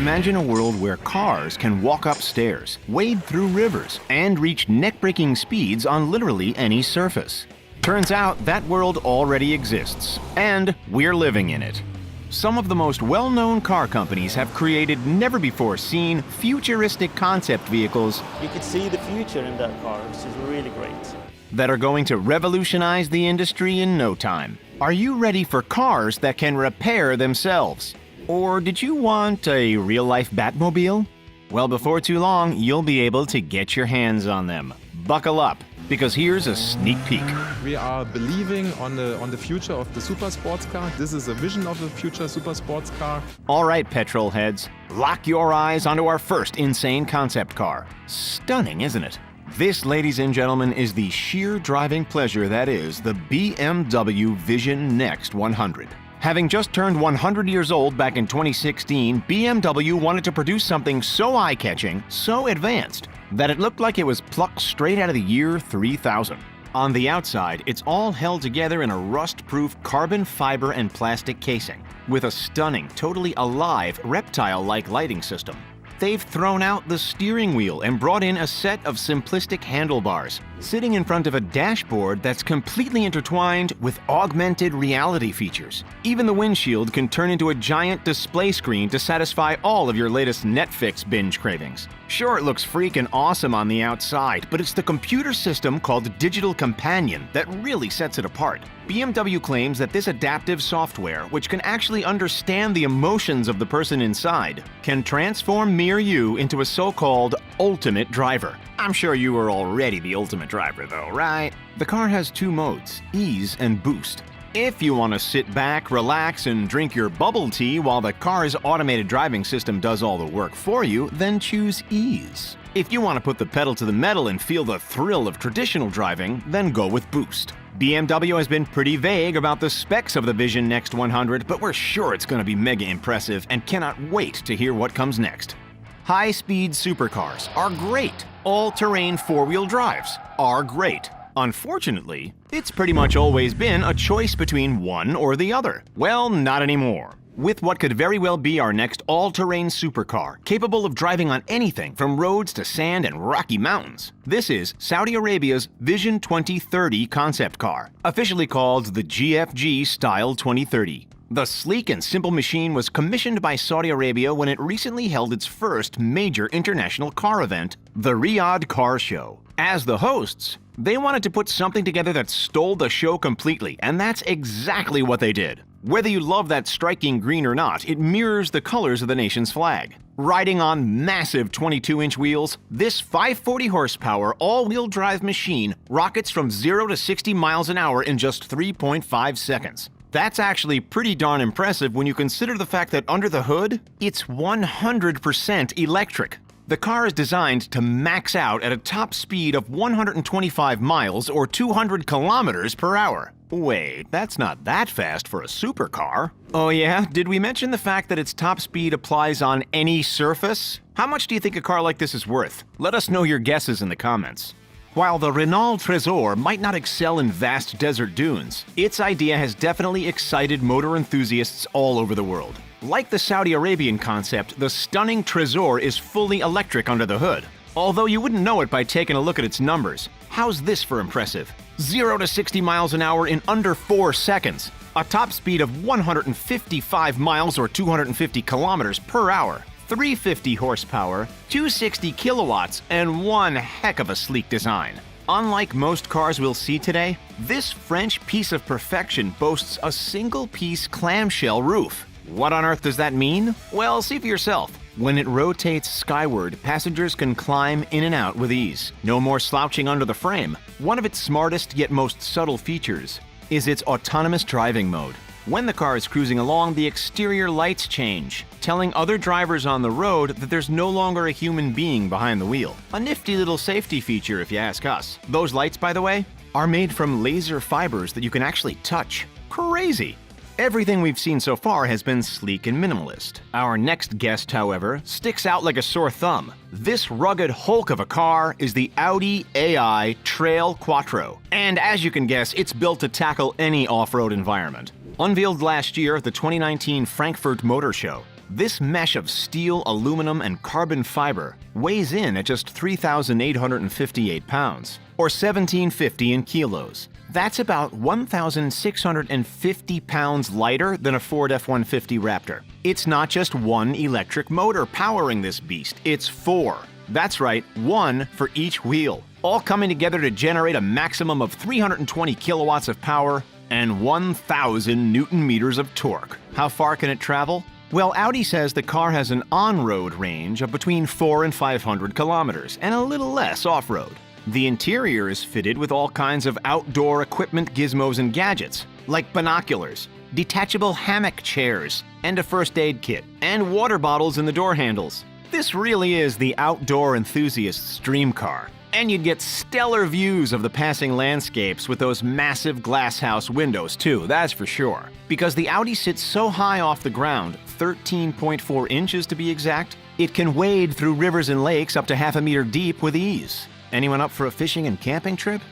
Imagine a world where cars can walk up stairs, wade through rivers, and reach neck-breaking speeds on literally any surface. Turns out that world already exists, and we're living in it. Some of the most well-known car companies have created never-before-seen futuristic concept vehicles You could see the future in that car, which is really great. that are going to revolutionize the industry in no time. Are you ready for cars that can repair themselves? Or did you want a real-life Batmobile? Well, before too long, you'll be able to get your hands on them. Buckle up, because here's a sneak peek. We are believing on the future of the super sports car. This is a vision of the future super sports car. All right, petrol heads, lock your eyes onto our first insane concept car. Stunning, isn't it? This, ladies and gentlemen, is the sheer driving pleasure that is the BMW Vision Next 100. Having just turned 100 years old back in 2016, BMW wanted to produce something so eye-catching, so advanced, that it looked like it was plucked straight out of the year 3000. On the outside, it's all held together in a rust-proof carbon fiber and plastic casing, with a stunning, totally alive, reptile-like lighting system. They've thrown out the steering wheel and brought in a set of simplistic handlebars, sitting in front of a dashboard that's completely intertwined with augmented reality features. Even the windshield can turn into a giant display screen to satisfy all of your latest Netflix binge cravings. Sure, it looks freaking awesome on the outside, but it's the computer system called Digital Companion that really sets it apart. BMW claims that this adaptive software, which can actually understand the emotions of the person inside, can transform mere you into a so-called ultimate driver. I'm sure you are already the ultimate driver though, right? The car has two modes, ease and boost. If you want to sit back, relax, and drink your bubble tea while the car's automated driving system does all the work for you, then choose ease. If you want to put the pedal to the metal and feel the thrill of traditional driving, then go with boost. BMW has been pretty vague about the specs of the Vision Next 100, but we're sure it's going to be mega impressive and cannot wait to hear what comes next. High-speed supercars are great. All-terrain four-wheel drives are great. Unfortunately, it's pretty much always been a choice between one or the other. Well, not anymore. With what could very well be our next all-terrain supercar, capable of driving on anything from roads to sand and rocky mountains. This is Saudi Arabia's Vision 2030 concept car, officially called the GFG Style 2030. The sleek and simple machine was commissioned by Saudi Arabia when it recently held its first major international car event, the Riyadh Car Show. As the hosts, they wanted to put something together that stole the show completely, and that's exactly what they did. Whether you love that striking green or not, it mirrors the colors of the nation's flag. Riding on massive 22-inch wheels, this 540 horsepower all-wheel drive machine rockets from 0 to 60 miles an hour in just 3.5 seconds. That's actually pretty darn impressive when you consider the fact that under the hood, it's 100% electric. The car is designed to max out at a top speed of 125 miles or 200 kilometers per hour. Wait, that's not that fast for a supercar. Oh yeah? Did we mention the fact that its top speed applies on any surface? How much do you think a car like this is worth? Let us know your guesses in the comments. While the Renault Traceur might not excel in vast desert dunes, its idea has definitely excited motor enthusiasts all over the world. Like the Saudi Arabian concept, the stunning Traceur is fully electric under the hood. Although you wouldn't know it by taking a look at its numbers. How's this for impressive? 0 to 60 miles an hour in under 4 seconds. A top speed of 155 miles or 250 kilometers per hour. 350 horsepower, 260 kilowatts, and one heck of a sleek design. Unlike most cars we'll see today, this French piece of perfection boasts a single-piece clamshell roof. What on earth does that mean? Well, see for yourself. When it rotates skyward, passengers can climb in and out with ease. No more slouching under the frame. One of its smartest yet most subtle features is its autonomous driving mode. When the car is cruising along, the exterior lights change, telling other drivers on the road that there's no longer a human being behind the wheel. A nifty little safety feature if you ask us. Those lights, by the way, are made from laser fibers that you can actually touch. Crazy! Everything we've seen so far has been sleek and minimalist. Our next guest, however, sticks out like a sore thumb. This rugged hulk of a car is the Audi AI Trail Quattro. And as you can guess, it's built to tackle any off-road environment. Unveiled last year at the 2019 Frankfurt Motor Show, This mesh of steel, aluminum, and carbon fiber weighs in at just 3,858 pounds, or 1,750 in kilos. That's about 1,650 pounds lighter than a Ford F-150 Raptor. It's not just one electric motor powering this beast, it's four. That's right, one for each wheel, all coming together to generate a maximum of 320 kilowatts of power and 1,000 Newton meters of torque. How far can it travel? Well, Audi says the car has an on-road range of between 400 and 500 kilometers and a little less off-road. The interior is fitted with all kinds of outdoor equipment, gizmos, and gadgets, like binoculars, detachable hammock chairs, and a first aid kit, and water bottles in the door handles. This really is the outdoor enthusiast's dream car. And you'd get stellar views of the passing landscapes with those massive glasshouse windows too, that's for sure. Because the Audi sits so high off the ground, 13.4 inches to be exact, it can wade through rivers and lakes up to half a meter deep with ease. Anyone up for a fishing and camping trip?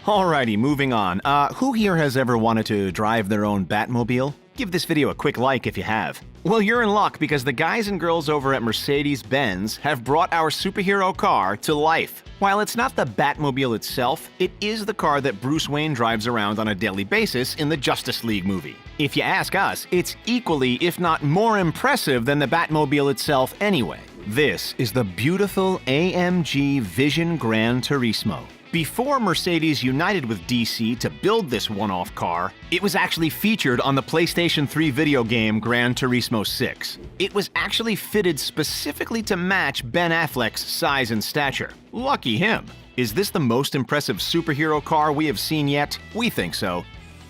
Alrighty, moving on. Who here has ever wanted to drive their own Batmobile? Give this video a quick like if you have. Well, you're in luck because the guys and girls over at Mercedes-Benz have brought our superhero car to life. While it's not the Batmobile itself, it is the car that Bruce Wayne drives around on a daily basis in the Justice League movie. If you ask us, it's equally, if not more impressive than the Batmobile itself anyway. This is the beautiful AMG Vision Gran Turismo. Before Mercedes united with DC to build this one-off car, it was actually featured on the PlayStation 3 video game Gran Turismo 6. It was actually fitted specifically to match Ben Affleck's size and stature. Lucky him. Is this the most impressive superhero car we have seen yet? We think so.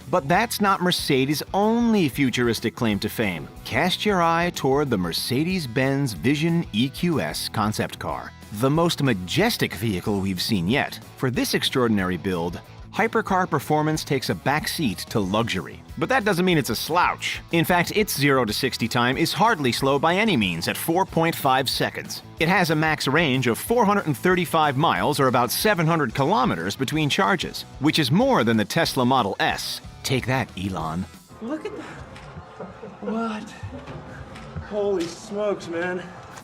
But that's not Mercedes' only futuristic claim to fame. Cast your eye toward the Mercedes-Benz Vision EQS concept car, the most majestic vehicle we've seen yet. For this extraordinary build, hypercar performance takes a backseat to luxury. But that doesn't mean it's a slouch. In fact, its 0 to 60 time is hardly slow by any means at 4.5 seconds. It has a max range of 435 miles or about 700 kilometers between charges, which is more than the Tesla Model S. Take that, Elon. Look at that. What? Holy smokes, man.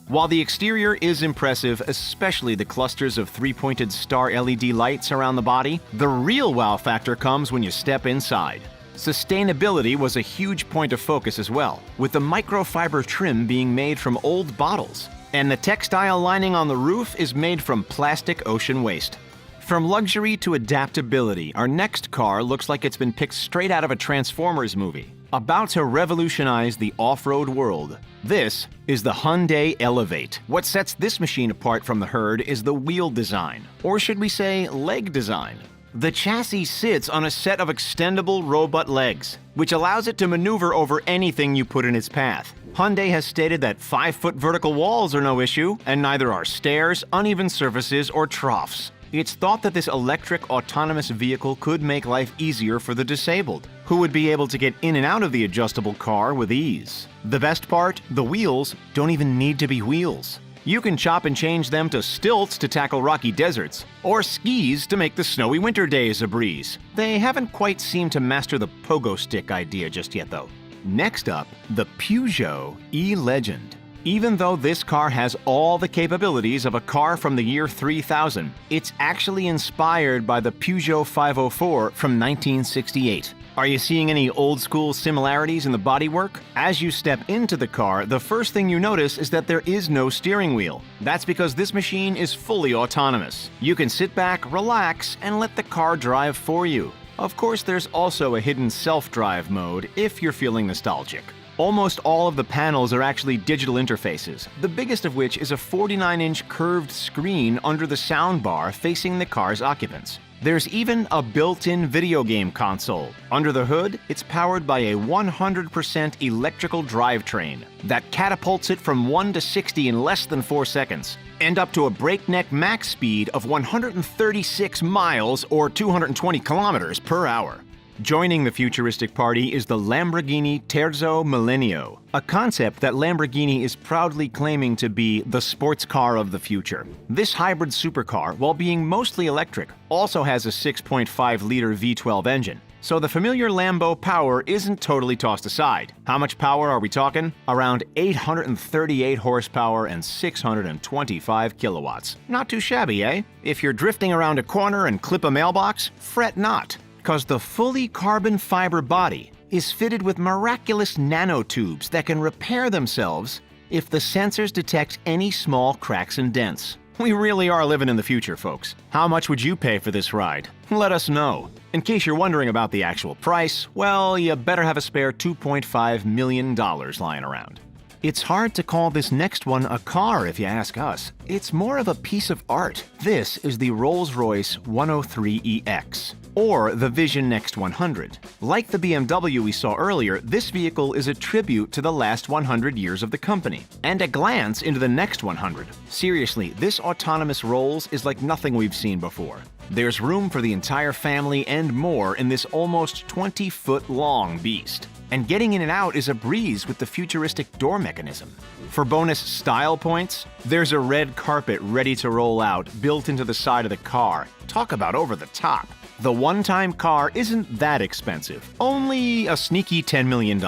While the exterior is impressive, especially the clusters of three-pointed star LED lights around the body, the real wow factor comes when you step inside. Sustainability was a huge point of focus as well, with the microfiber trim being made from old bottles. And the textile lining on the roof is made from plastic ocean waste. From luxury to adaptability, our next car looks like it's been picked straight out of a Transformers movie, about to revolutionize the off-road world. This is the Hyundai Elevate. What sets this machine apart from the herd is the wheel design, or should we say leg design. The chassis sits on a set of extendable robot legs, which allows it to maneuver over anything you put in its path. Hyundai has stated that 5-foot vertical walls are no issue, and neither are stairs, uneven surfaces, or troughs. It's thought that this electric autonomous vehicle could make life easier for the disabled, who would be able to get in and out of the adjustable car with ease. The best part, the wheels don't even need to be wheels. You can chop and change them to stilts to tackle rocky deserts, or skis to make the snowy winter days a breeze. They haven't quite seemed to master the pogo stick idea just yet though. Next up, the Pujo E-Legend. Even though this car has all the capabilities of a car from the year 3000, it's actually inspired by the Pujo 504 from 1968. Are you seeing any old-school similarities in the bodywork? As you step into the car, the first thing you notice is that there is no steering wheel. That's because this machine is fully autonomous. You can sit back, relax, and let the car drive for you. Of course, there's also a hidden self-drive mode if you're feeling nostalgic. Almost all of the panels are actually digital interfaces, the biggest of which is a 49-inch curved screen under the soundbar facing the car's occupants. There's even a built-in video game console. Under the hood, it's powered by a 100% electrical drivetrain that catapults it from 1 to 60 in less than 4 seconds, and up to a breakneck max speed of 136 miles or 220 kilometers per hour. Joining the futuristic party is the Lamborghini Terzo Millennio, a concept that Lamborghini is proudly claiming to be the sports car of the future. This hybrid supercar, while being mostly electric, also has a 6.5-liter V12 engine. So the familiar Lambo power isn't totally tossed aside. How much power are we talking? Around 838 horsepower and 625 kilowatts. Not too shabby, eh? If you're drifting around a corner and clip a mailbox, fret not, because the fully carbon fiber body is fitted with miraculous nanotubes that can repair themselves if the sensors detect any small cracks and dents. We really are living in the future, folks. How much would you pay for this ride? Let us know. In case you're wondering about the actual price, well, you better have a spare $2.5 million lying around. It's hard to call this next one a car if you ask us. It's more of a piece of art. This is the Rolls-Royce 103EX, or the Vision Next 100. Like the BMW we saw earlier, this vehicle is a tribute to the last 100 years of the company, and a glance into the next 100. Seriously, this autonomous Rolls is like nothing we've seen before. There's room for the entire family and more in this almost 20-foot long beast. And getting in and out is a breeze with the futuristic door mechanism. For bonus style points, there's a red carpet ready to roll out built into the side of the car. Talk about over the top. The one-time car isn't that expensive, only a sneaky $10 million.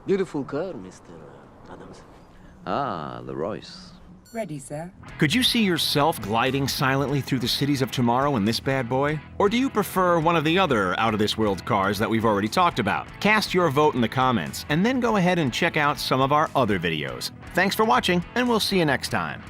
Beautiful car, Mr. Adams. Ah, the Royce. Ready, sir. Could you see yourself gliding silently through the cities of tomorrow in this bad boy? Or do you prefer one of the other out-of-this-world cars that we've already talked about? Cast your vote in the comments, and then go ahead and check out some of our other videos. Thanks for watching, and we'll see you next time.